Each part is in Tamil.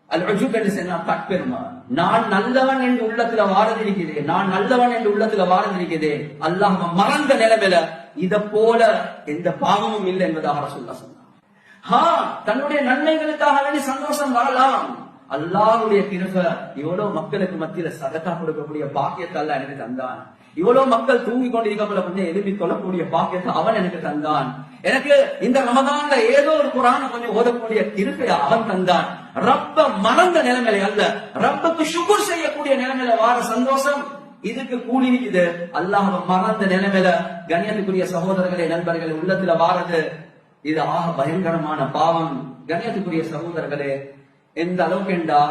அல்-உஜூப் என்று சொன்னா தற்பெருமை. நான் நல்லவன் என்று உள்ளத்துல வாரதிருக்கிறேன், நான் நல்லவன் என்று உள்ளத்துல வாரதிருக்கிறேன், அல்லாஹ் மறந்த நிலைமையில இத போல எந்த பாவமும் இல்லை என்பதாக ரசூலுல்லாஹ் சொன்னார். தன்னுடைய நன்மைகளுக்காக வேண்டி சந்தோஷம் வரலாம். அல்லாஹ்வுடைய கிருபை, இவ்வளவு மக்களுக்கு மத்தியில சதகா கொடுக்கக்கூடிய பாக்கியத்தை அல்லாஹ் எனக்கு தந்தான். இவ்வளவு மக்கள் தூங்கி கொண்டிருக்கப்பட கொஞ்சம் எழுப்பி கொள்ளக்கூடிய பாக்கியத்தை அவன் எனக்கு தந்தான். எனக்கு இந்த ரமதான்ல ஏதோ ஒரு குர்ஆன கொஞ்சம் ஓதக்கூடிய கிருபை அவன் தந்தான். ரப்ப மறந்த நிலைமையில அல்ல, ரப்புக்கு ஷுக்ர் செய்யக்கூடிய நிலைமையில வார சந்தோஷம், இதுக்கு கூலி இருக்குது. அல்லாஹ் மறந்த நிலைமையில கண்ணியத்துக்குரிய சகோதரர்களே, நண்பர்களே, உள்ளத்துல வாரது இது ஆக பயங்கரமான பாவம். கண்ணியத்துக்குரிய சகோதரர்களே, எந்த அளவுக்கு என்றா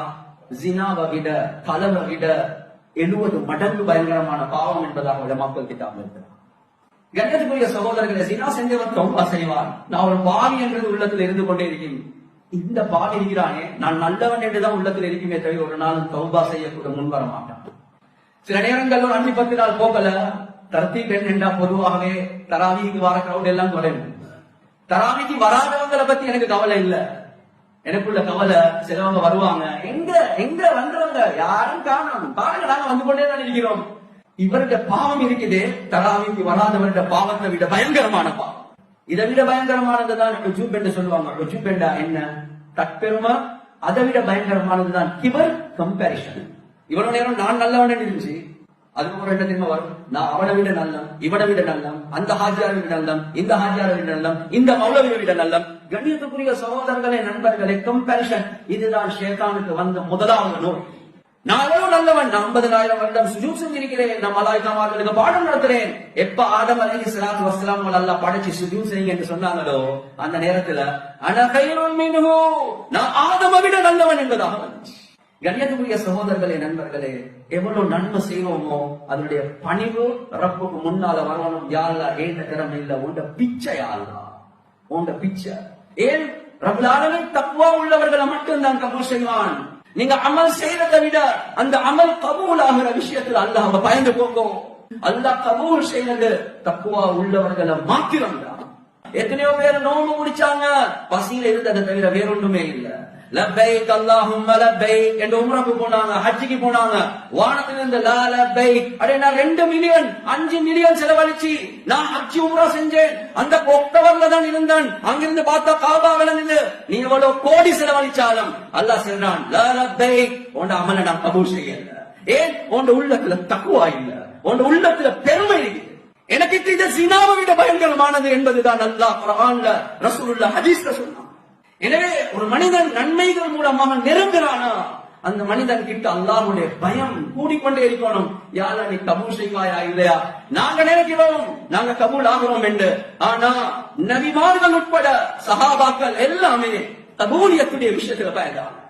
ஜினாவை விட, கலவை விட 70 மடங்கு பயங்கரமான பாவம் என்பதாக மக்கள் கிட்டாம இருக்கிறார். கண்ணியத்துக்குரிய சகோதரர்களை, ஜினா செஞ்சவன் தௌபா செய்வான். நான் ஒரு பாவி என்றது உள்ளத்தில் இருந்து கொண்டே இருக்கேன். இந்த பாவி இருக்கிறானே, நான் நல்லவன் என்றுதான் உள்ளத்தில் இருக்குமே தவிர ஒரு நாளும் தௌபா செய்யக்கூட முன்வர மாட்டான். சில நேரங்கள் ஒரு 5-10 நாள் போகல, தர்த்தி பெண் என்றா பொதுவாகவே தராவிக்கு வர கிரௌட் எல்லாம் குறையும். தராவிக்கு வராதவங்களை பத்தி எனக்கு கவலை இல்ல. எனக்குள்ள கவலை, சிலவங்க வருவாங்க, எங்க எங்க வந்தவங்க யாரும் காணும், பாருங்க நாங்க வந்து கொண்டே தான் இருக்கிறோம். இவருடைய பாவம் இருக்குது, தராவிக்கு வராதவருடைய பாவத்தை விட பயங்கரமான பாவம். இதை விட பயங்கரமானதுதான் உஜூப் என்று சொல்லுவாங்க. உஜூப் என்றா என்ன? தற்பெருமை. அதை விட பயங்கரமானதுதான் கிபர், கம்பேரிஷன். இவ்வளவு நேரம் நான் நல்லவன் இருந்துச்சு, அதுக்கு ஒரு என்ன வரும், நான் அவனை விட நல்லம், இவனை விட நல்லம், அந்த ஹாஜியாரை விட நல்லம், இந்த ஹாஜியாரை விட நல்லம், இந்த மௌலவியை விட நல்லம். கண்ணியத்துக்குரிய சகோதரர்களே, நண்பர்களே, கம்பேரிஷன் இதுதான் ஷைத்தானுக்கு வந்த முதலாவது நோய். நான் எவ்வளவு நல்லவன், நான் 50,000 வருடம் சுஜூத் செஞ்சிருக்கிறேன், நான் மலாய்க்காமார்களுக்கு பாடம் நடத்துறேன். எப்ப ஆதம் அலைஹிஸ்ஸலாத்து வஸ்ஸலாம் அல்லாஹ் படைச்சு சுஜூத் செய்யுங்க என்று சொன்னாங்களோ, அந்த நேரத்துல அன கைருன் மின்ஹு, நான் ஆதமை விட நல்லவன் என்பதாக வந்துச்சு. கண்ணியத்துக்குரிய சகோதரர்களே, நண்பர்களே, எவ்வளவு நன்மை செய்வோமோ அதனுடைய பணிவு ரப்புக்கு முன்னால வரணும். யாழ்லா ஏண்ட திறமை இல்ல, உண்ட பிச்சை, யாழ்லா உண்ட பிச்சை. ஏன் ரப்புல் ஆலமீன் தக்வா உள்ளவர்களை மட்டும்தான் கபூல் செய்வான். நீங்க அமல் செய்யறதை விட அந்த அமல் கபூல் ஆகிற விஷயத்துல அல்லாஹ் பயந்து போங்க. அல்லாஹ் கபூல் செய்யறது தக்வா உள்ளவர்களை மாத்திரம் தான். எத்தனையோ பேர் நோம்பு முடிச்சாங்க, பசியில இருந்ததை தவிர வேறொன்றுமே இல்ல. லப்பைக் அல்லாஹும்ம லப்பைக் என்று உம்ராக்கு போனாங்க, ஹஜ்ஜுக்கு போனாங்க. வானத்துல இருந்து லா லப்பைக், அடே நான் 2 மில்லியன் 5 மில்லியன் செலவழிச்சு நான் ஹஜ்ஜி உம்ரா செஞ்சேன், அந்த ஒக்டோபர்ல தான் இருந்தேன். அங்கிருந்து பார்த்தா காபா விளங்குது. நீ எவ்வளவு கோடி செலவழிச்சாலும் அல்லாஹ் சொல்றான் லா லப்பைக், உன்ட அமலை நான் கபூல் செய்யல. ஏன்? உன்ட உள்ளத்துல தக்வா இல்ல, உன்ட உள்ளத்துல பெருமை இருக்குது. எனக்கு இது ஜினாவை விட பயங்கரமானது என்பதுதான் அல்லாஹ் குர்ஆன்ல, ரசூலுல்லாஹ் ஹதீஸ்ல சொன்னான். எனவே ஒரு மனிதன் நன்மைகள் மூலமாக நெருங்குறானா, அந்த மனிதன் கிட்ட அல்லாஹ்வுடைய பயம் கூடிக்கொண்டே இருக்கணும். யா அல்லாஹ், நீ கபூல் செய்வாயா இல்லையா? நாங்க நினைக்கிறோம் நாங்க கபூல் ஆகிறோம் என்று, ஆனா நபிமார்கள் உட்பட சஹாபாக்கள் எல்லாமே கபூலியத்துடைய விஷயத்துல பயந்தாங்க.